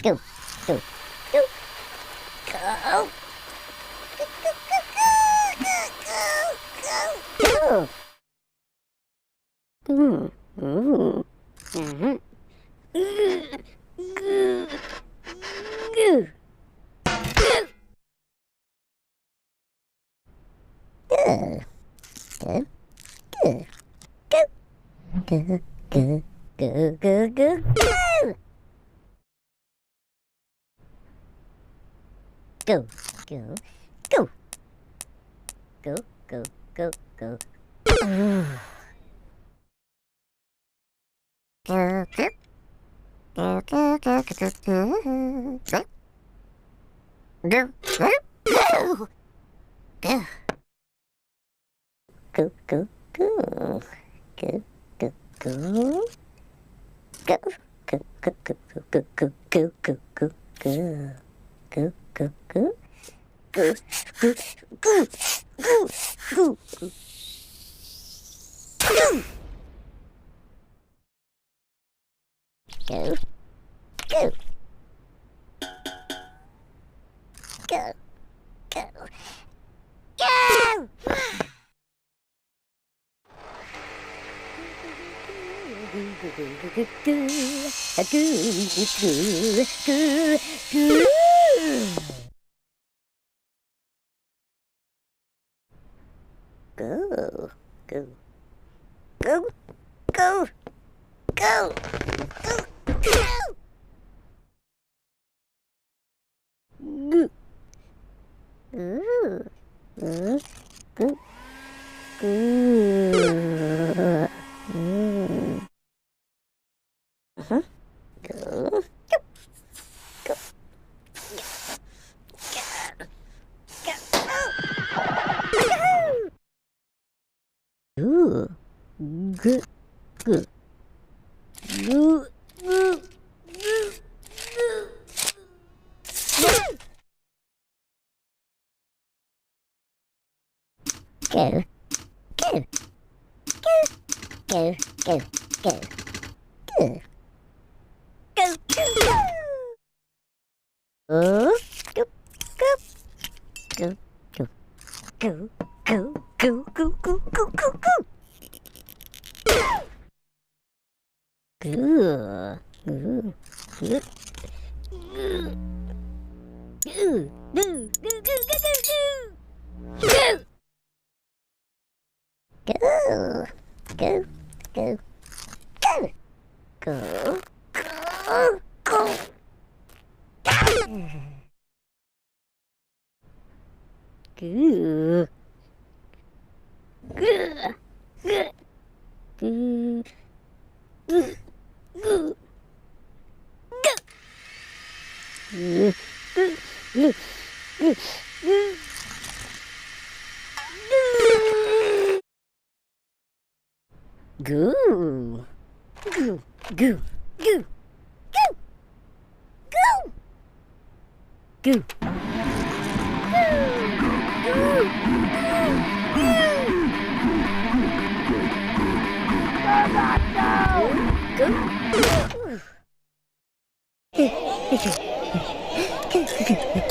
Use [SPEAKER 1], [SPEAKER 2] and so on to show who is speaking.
[SPEAKER 1] go, go, go, go. Go. Go, go, go, go, go, go, go. Go, go, go, go, go, go, go. Go, go, go, go. Go, go, go, go, go, go. Go, go, go, go, go, go, go, go, go, go. Go, go, go. Go, go, go, go, go, go. Go, go, go, go, go! Go, go, go, go, go, go, go. Go, uh-huh. Go, go, go, good, good, good, good, go, go, go, go, go, go. Go, go, go. Oh, go, go, go, go, go, go, go, go, go, go, go, go. Good, good, good, good, good, good, good, good, go, go, go, go, go. Go, go, go, go, go, go, go, go, go. Go. Go.